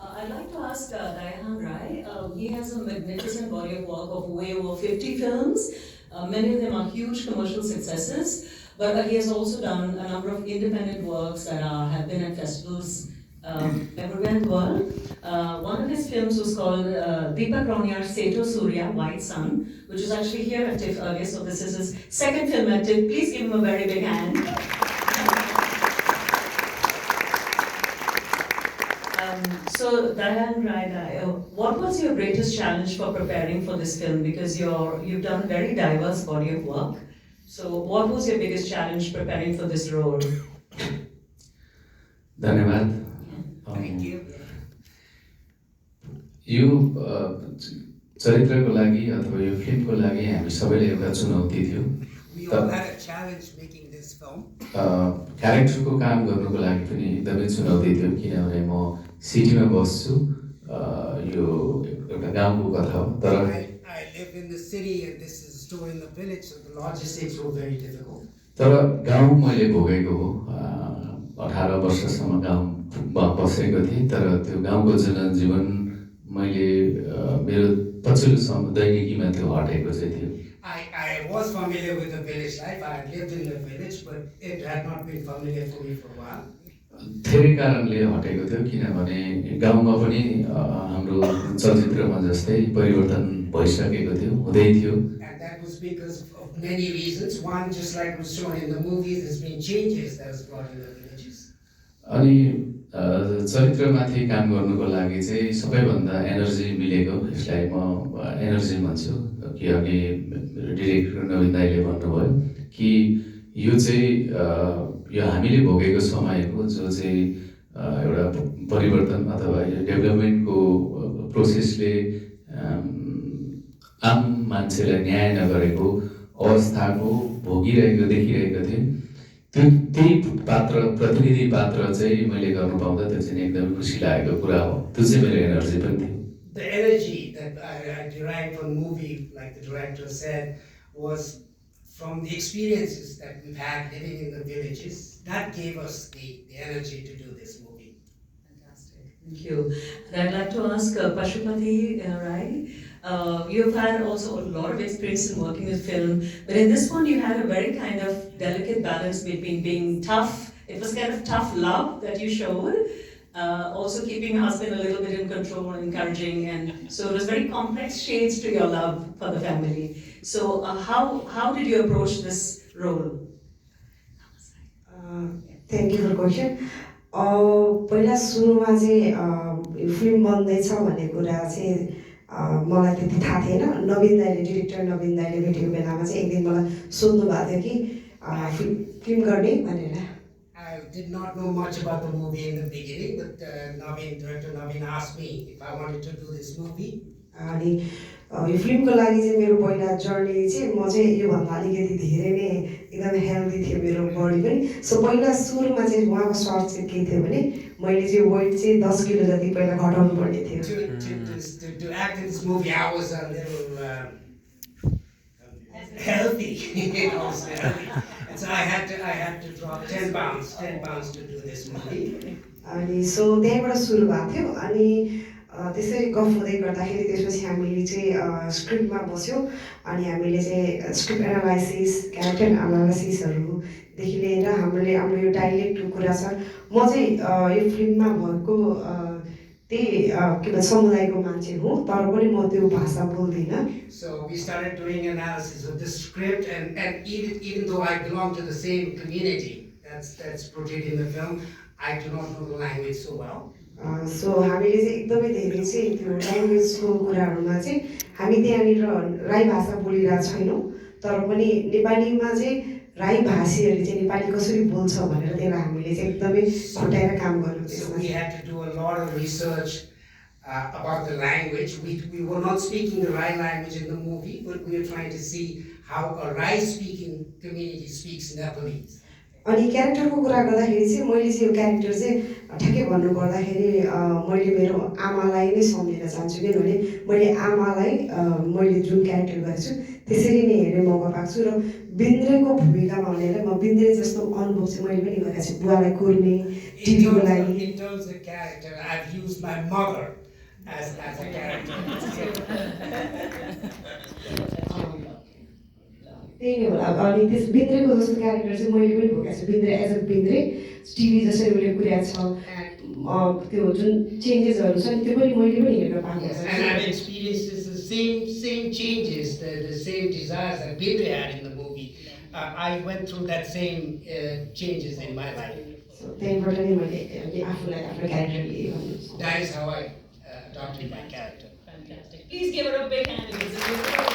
I'd like to ask Dayahang Rai. He has a magnificent body of work of way over 50 films. Many of them are huge commercial successes, but he has also done a number of independent works that have been at festivals everywhere in the world. One of his films was called Deepak Rauniyar's Seto Surya, White Sun, which is actually here at TIFF earlier, so this is his second film at TIFF. Please give him a very big hand. So, Dayahang Rai, what was your greatest challenge for preparing for this film? Because you've done a very diverse body of work. So, what was your biggest challenge preparing for this role? धन्यवाद। Thank you. यो चरित्रको लागि अथवा यो फिल्मको लागि हामी सबैले एउटा चुनौती थियो। We all had a challenge making this film. क्यारेक्टरको काम गर्नुको लागि पनि एकदमै चुनौती थियो, किनभने म सिटीमा बस्छु, यो एउटा गाउँको कथा हो। तर I live in the city and this is a story in the village, so the logistics were very difficult. तर गाउँ मैले भोगेको हो, 18 वर्षसम्म गाउँमा बसेको थिएँ, तर त्यो गाउँको जनजीवन मैले मेरो पछिल्लो दैनिकीमा त्यो हटेको चाहिँ थियो। I was familiar with the village life. I had lived in the village, but it had not been familiar for me for a while. धेरै कारणले हटेको थियो, किनभने गाउँमा पनि हाम्रो चलचित्रमा जस्तै परिवर्तन भइसकेको थियो, हुँदै थियो। And that was because of many reasons. One, just like was shown in the movies, there's been changes that was brought in the villages. अनि चरित्रमाथि काम गर्नुको लागि चाहिँ सबैभन्दा एनर्जी मिलेको, यसलाई म एनर्जी भन्छु, किनकि डिरेक्टर नवीन दाइले भन्नुभयो कि यो चाहिँ यो हामीले भोगेको समय हो, जो चाहिँ एउटा परिवर्तन अथवा डेभलपमेन्टको प्रोसेसले आम मान्छेलाई न्याय नगरेको अवस्थाको भोगिरहेको देखिरहेको थिएँ। त्यही पात्र, प्रतिनिधि पात्र चाहिँ मैले गर्नु पाउँदा त्यो चाहिँ एकदमै खुसी लागेको कुरा हो। त्यो चाहिँ मेरो एनर्जी पनि थियो। The energy that I derived from the movie, like the director said, was from the experiences that we've had living in the villages. That gave us the energy to do this movie. Fantastic. Thank you. And I'd like to ask Pashupati Rai. You've had also a lot of experience in working with film, but in this one you had a very kind of delicate balance between being tough. It was kind of tough love that you showed, also keeping your husband a little bit in control, encouraging, and so it was very complex shades to your love for the family. So how did you approach this role? Thank you for the question. पहिला सुरुमा चाहिँ film बन्दैछ भन्ने कुरा चाहिँ मलाई त्यति थाहा थिएन। नवीन दाइले, डिरेक्टर नवीन दाइले भेटेको बेलामा चाहिँ एक दिन मलाई सोध्नु भएको थियो कि फिल्म गर्ने भनेर। I did not know much about the movie in the beginning, but director Nabin asked me if I wanted to do this movie. अनि यो फिल्मको लागि चाहिँ मेरो पहिला जर्नी चाहिँ म चाहिँ योभन्दा अलिकति धेरै नै एकदमै हेल्दी थियो मेरो बडी पनि। सो पहिला सुरुमा चाहिँ उहाँको सर्ट चाहिँ के थियो भने मैले चाहिँ वेट चाहिँ 10 किलो जति पहिला घटाउनु पर्ने थियो। To act in this movie, I was a little healthy. I was healthy. And so I had to drop 10 pounds to do this movie. अनि सो त्यहीँबाट सुरु भएको थियो। अनि त्यसरी गफ हुँदै गर्दाखेरि त्यसपछि हामीले चाहिँ स्क्रिप्टमा बस्यौँ अनि हामीले चाहिँ स्क्रिप्ट एनालाइसिस, क्यारेक्टर एनालाइसिसहरूदेखि लिएर हाम्रो यो डाइलेक्टको कुरा छ। म चाहिँ यो फिल्ममा भएको त्यही के भन्छ समुदायको मान्छे हुँ, तर पनि म त्यो भाषा बोल्दिनँ। So we started doing analysis of the script, and even though I belong to the same community that's portrayed in the film, I do not know the language so well. सो हामीले चाहिँ एकदमै धेरै चाहिँ त्यो ल्याङ्ग्वेजको कुराहरूमा चाहिँ हामी त्यहाँनिर राई भाषा बोलिरहेको छैनौँ, तर पनि नेपालीमा चाहिँ राई भाषीहरूले चाहिँ नेपाली कसरी बोल्छ भनेर त्यसलाई हामीले चाहिँ एकदमै छुट्याएर काम गर्नु। So we had to do a lot of research about the language. We were not speaking the Rai language in the movie, but we were trying to see how a Rai speaking community speaks Nepalese. अनि क्यारेक्टरको कुरा गर्दाखेरि चाहिँ मैले चाहिँ यो character चाहिँ ठ्याक्कै भन्नुपर्दाखेरि मैले मेरो आमालाई नै सम्झिन चाहन्छु किनभने मैले आमालाई मैले जुन क्यारेक्टर गरेको छु त्यसरी नै हेर्ने मौका पाएको छु र बिन्द्रेको भूमिकामा हुनेलाई म बिन्द्रे जस्तो अनुभव चाहिँ मैले पनि गरेको छु बुवालाई कुर्ने टिभीको लागि In terms of character, I've used my mother as a character. त्यही नै होला अनि त्यस बिन्द्रेको जस्तो क्यारेक्टर चाहिँ मैले पनि भोगेको छु बिन्द्रे एज अ बिन्द्रे टिभी जसरी उसले पुर्याएको छ त्यो जुन चेन्जेसहरू छ नि त्यो पनि मैले पनि हेर्न पाएको Yes, छु and I've experienced the same changes, the same desires that Bindre had in the movie. I went through that same changes in my life. त्यहीँबाट नै मैले आफूलाई आफ्नो क्यारेक्टर लिएँ भन्नु That is how I adopted my character. Fantastic. Please give her a big hand. It's a beautiful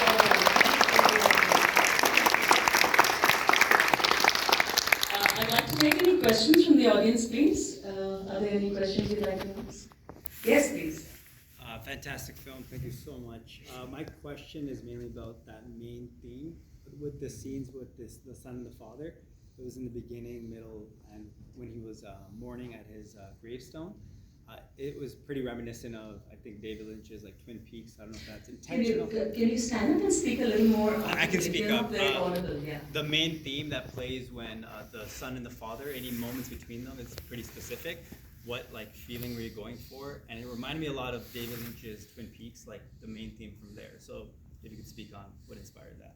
I'd like to take any questions from the audience, please. Are there any questions you'd like to ask? Yes, please. Fantastic film. Thank you so much. My question is mainly about that main theme with the scenes with the son and the father. It was in the beginning, middle, and when he was mourning at his gravestone. It was pretty reminiscent of, I think, David Lynch's like Twin Peaks. I don't know if that's intentional. Can you stand up and speak a little more? I can speak You're up. not very audible, yeah. The main theme that plays when the son and the father, any moments between them, is pretty specific. What like feeling were you going for? And it reminded me a lot of David Lynch's Twin Peaks, like the main theme from there. So if you could speak on what inspired that.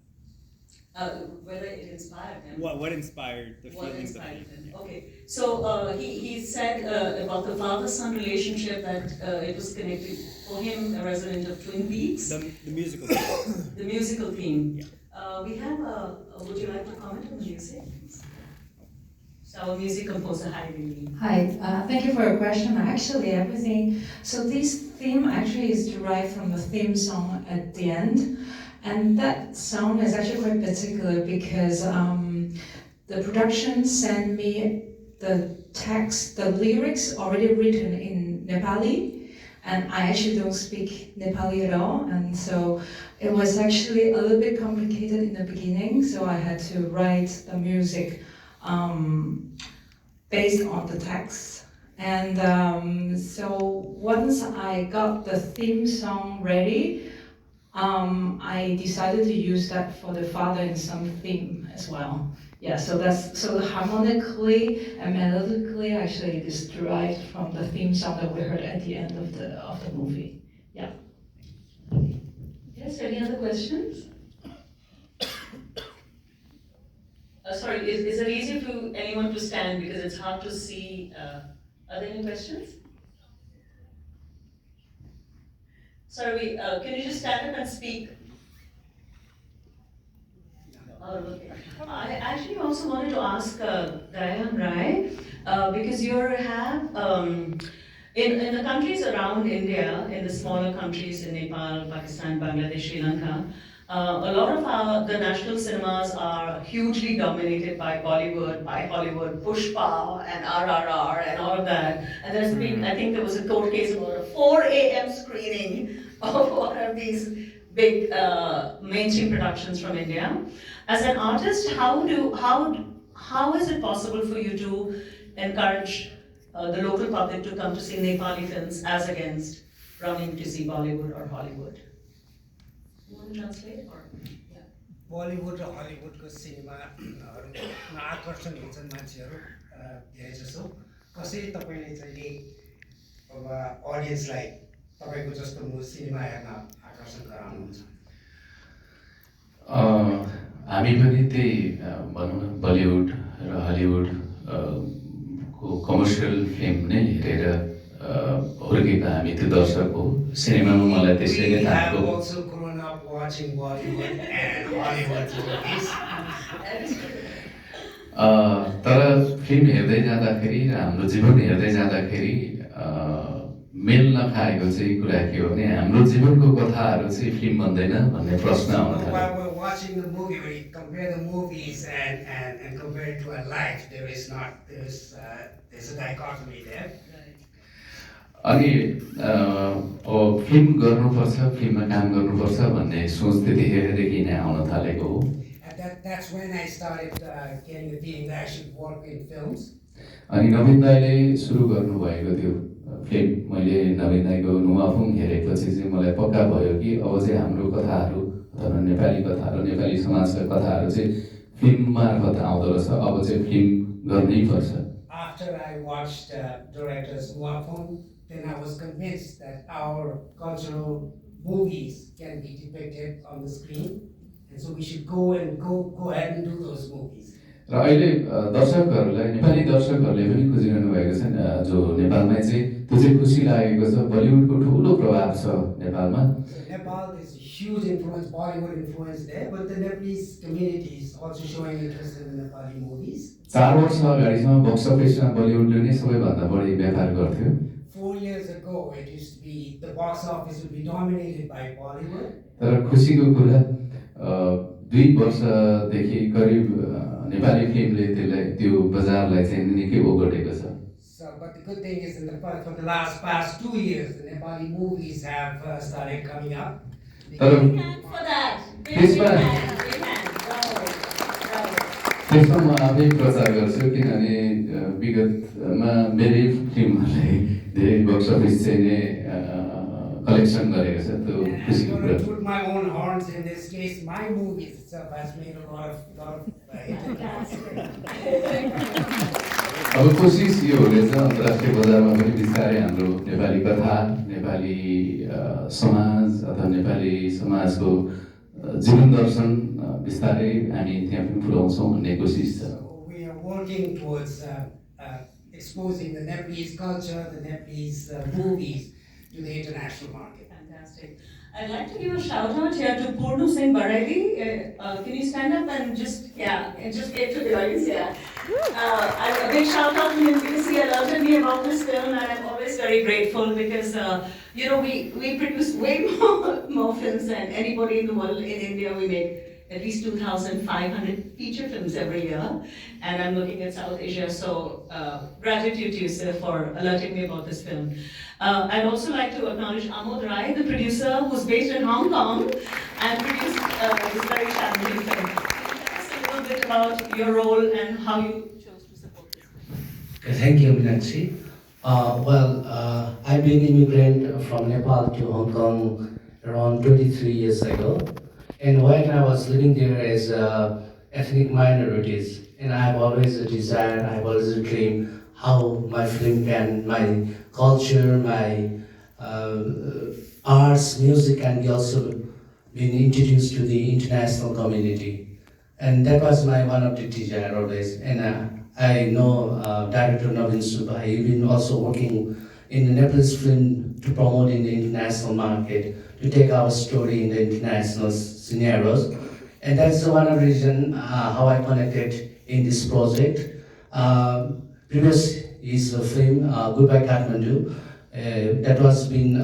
Whether it inspired them. What inspired the What feelings inspired of them? yeah. Okay, so he said about the father-son relationship that it was connected for him, a resident of Twin Peaks. The musical theme. The musical theme. Yeah. We have would you like to comment on the music? So our music composer, Heidi. Hi, thank you for your question. Actually, everything. So this theme actually is derived from the theme song at the end, and that song is actually quite particular because the production sent me the text, the lyrics already written in Nepali, and I actually don't speak Nepali at all, and so it was actually a little bit complicated in the beginning. So I had to write the music based on the text. And so once I got the theme song ready, I decided to use that for the father and son theme as well. Yeah, so harmonically and melodically actually it is derived from the theme song that we heard at the end of the movie. Yeah. Yes, any other questions? Sorry, is it easy for anyone to stand because it's hard to see? Are there any questions? Sorry, can you just stand up and speak? Oh, okay. I actually also wanted to ask Dayahang Rai, because you have, in the countries around India, in the smaller countries in Nepal, Pakistan, Bangladesh, Sri Lanka, a lot of the national cinemas are hugely dominated by Bollywood, by Hollywood, Pushpa and RRR and all of that. And there's been, I think there was a court case about a 4 a.m. screening of one of these big mainstream productions from India. As an artist, how is it possible for you to encourage the local public to come to see Nepali films as against running to see Bollywood or Hollywood? You want to translate or? Yeah. Bollywood र हलिउडको सिनेमाहरूमा आकर्षण हुन्छन् मान्छेहरू धेरै जसो कसरी तपाईँले चाहिँ अब अडियन्सलाई तपाईँको जस्तो सिनेमा हेर्न आकर्षण गराउनुहुन्छ हामी पनि त्यही भनौँ न बलिउड र हलिउड को कमर्सियल फिल्म नै हेरेर हुर्केका हामी त्यो दर्शक हो सिनेमामा मलाई त्यसले नै थाहा We have also grown up watching Bollywood and Hollywood movies. तर फिल्म हेर्दै जाँदाखेरि र हाम्रो जीवन हेर्दै जाँदाखेरि मेल नखाएको चाहिँ कुरा के हो भने हाम्रो जीवनको कथाहरू चाहिँ फिल्म बन्दैन भन्ने प्रश्न आउन थाल्यो While we're watching the movie, when you compare the movies and compare it to our life, there's a dichotomy there. अनि अब फिल्म गर्नुपर्छ फिल्ममा काम गर्नुपर्छ भन्ने सोच त्यतिखेरदेखि नै आउन थालेको हो At that that's when I started getting the feeling that I should work in films. अनि नवीन दाईले सुरु गर्नुभएको त्यो फिल्म मैले नवीन दाईको नुवाफुङ हेरेपछि चाहिँ मलाई पक्का भयो कि अब चाहिँ हाम्रो कथाहरू अथवा नेपाली कथाहरू नेपाली समाजका कथाहरू चाहिँ फिल्म मार्फत आउँदो रहेछ अब चाहिँ फिल्म गर्नै पर्छ After I watched directors Nuafong, then I was convinced that our cultural movies can be depicted on the screen, and so we should go ahead and do those movies. र अहिले दर्शकहरूलाई नेपाली दर्शकहरूले पनि खोजिरहनु भएको छ जो नेपालमै चाहिँ त्यो चाहिँ खुसी लागेको छ बलिउडको ठुलो प्रभाव छ नेपालमा So Nepal, there's a huge influence, Bollywood influence there, but the Nepalese community is also showing interest in the Nepali movies. 4 वर्ष अगाडिसम्म बक्स अफिसमा बलिउडले नै सबैभन्दा बढी व्यापार गर्थ्यो 4 years ago, it used to be the box office would be dominated by Bollywood. तर खुसीको कुरा 2 वर्षदेखि करिब नेपाली फिल्मले त्यसलाई त्यो बजारलाई चाहिँ निकै ओगटेको छ So, but the good thing is, for the past 2 years, the Nepali movies have started coming up. तर Big hand for that. Big त्यसमा hand. Big hand. Bravo. Bravo. त्यसमा म आफै प्रचार गर्छु किनभने विगतमा मेरै फिल्महरूले धेरै बक्स अफिस चाहिँ नै कलेक्सन गरेको छ त्यो And I'm खुसीको going कुरा to toot my own horns in this case. My movies itself has made a lot of hit. अब कोसिस यो हुनेछ अन्तर्राष्ट्रिय बजारमा पनि बिस्तारै हाम्रो नेपाली कथा नेपाली समाज अथवा नेपाली समाजको जीवन दर्शन बिस्तारै हामी त्यहाँ पनि पुर्याउँछौँ भन्ने कोसिस छ So we are working towards exposing the Nepalese culture, the Nepalese movies to the international market. Fantastic. I'd like to give a shout out here to Purnu Singh Baraili. Can you stand up and just wave to the audience? Yeah. A big shout out to him because he alerted me about this film, and I'm always very grateful because we produce way more films than anybody in the world. In India, we make at least 2,500 feature films every year, and I'm looking at South Asia. So gratitude to you, sir, for alerting me about this film. I'd also like to acknowledge Amod Rai, the producer, who's based in Hong Kong and produced this very challenging film. Can you tell us a little bit about your role and how you chose to support this film? Okay, thank you, Meenakshi. I've been immigrant from Nepal to Hong Kong around 23 years ago. And when I was living there as ethnic minorities, and I have always a desire, I have always a dream how my film can, my culture, my arts, music can be also been introduced to the international community. And that was my one of the desire always. And I know director Nabin Subba, he's been also working in the Nepalese film to promote in the international market, to take our story in the international scenarios. And that's one of the reason how I connected in this project. Previous is a film, Goodbye Kathmandu, that was been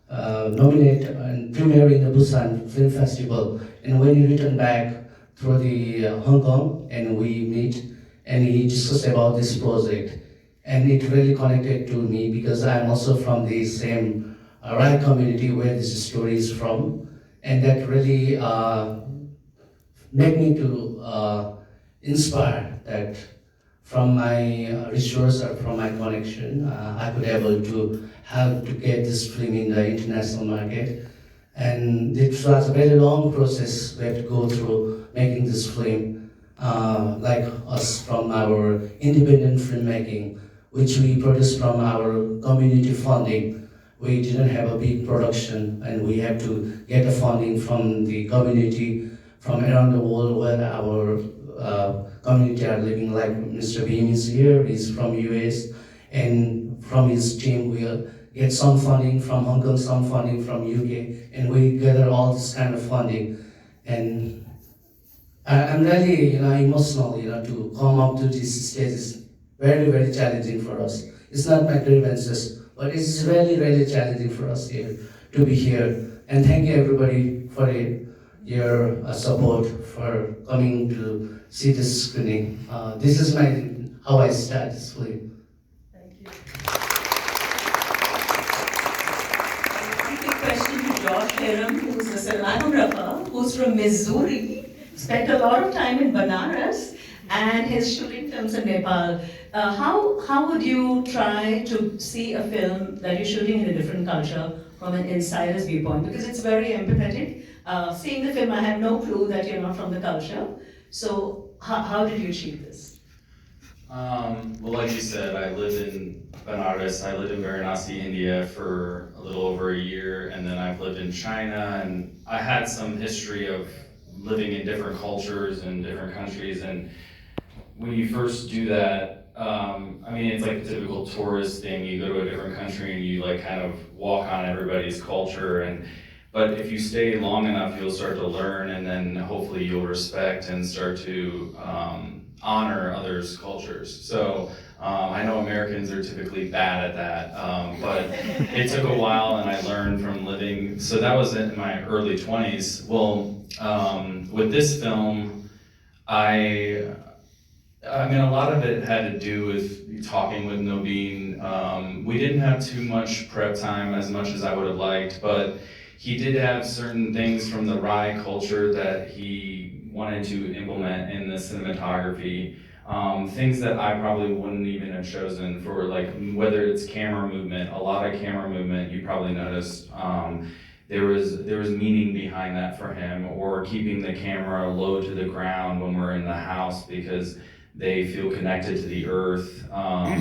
nominated and premiered in the Busan Film Festival. And when he returned back through the Hong Kong, and we meet, and he discussed about this project. And it really connected to me because I'm also from the same Rai community where this story is from. And that really made me to inspire that from my resource or from my connection, I could able to help to get this film in the international market. And it was a very long process we had to go through making this film, like us from our independent filmmaking, which we produced from our community funding. We didn't have a big production, and we had to get the funding from the community from around the world where our community are living. Like Mr. Beam is here, he's from US, and from his team we'll get some funding from Hong Kong, some funding from UK, and we gather all this kind of funding. And I'm really emotional to come up to this stage is very, very challenging for us. It's not my grievances, but it's really, really challenging for us here to be here. And thank you everybody for your support, for coming to see this screening. This is how I start this film. Thank you. A quick question to Josh Herum, who's a cinematographer, who's from Missouri. spent a lot of time in Banaras and his shooting films in Nepal. How would you try to see a film that you're shooting in a different culture from an insider's viewpoint? Because it's very empathetic. Seeing the film, I had no clue that you're not from the culture. So how did you achieve this? Well, like you said, I lived in Benares. I lived in Varanasi, India for a little over a year, and then I've lived in China, and I had some history of living in different cultures and different countries. And when you first do that, I mean, it's like a typical tourist thing. You go to a different country and you like kind of walk on everybody's culture, but if you stay long enough, you'll start to learn, and then hopefully you'll respect and start to honor others' cultures. So I know Americans are typically bad at that, but it took a while, and I learned from living. So that was in my early 20s. Well, with this film, I mean, a lot of it had to do with talking with Nabin. We didn't have too much prep time, as much as I would have liked, but he did have certain things from the Rai culture that he wanted to implement in the cinematography. Things that I probably wouldn't even have chosen, for like whether it's camera movement. A lot of camera movement, you probably noticed. There was meaning behind that for him, or keeping the camera low to the ground when we're in the house because they feel connected to the earth.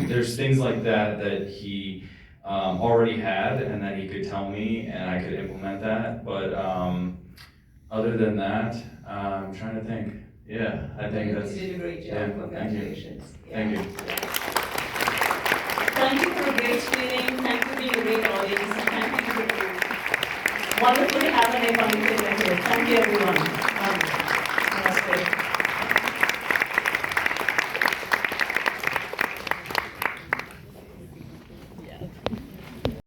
There's things like that he already had, and that he could tell me, and I could implement that. But other than that, I'm trying to think. Yeah, I think that's. You did a great job. Yeah, Congratulations. Thank you. Thank you for a great screening. Thank you for being a great audience. And thank you for wonderful to have a Nepali film. Thank you, everyone. Namaste.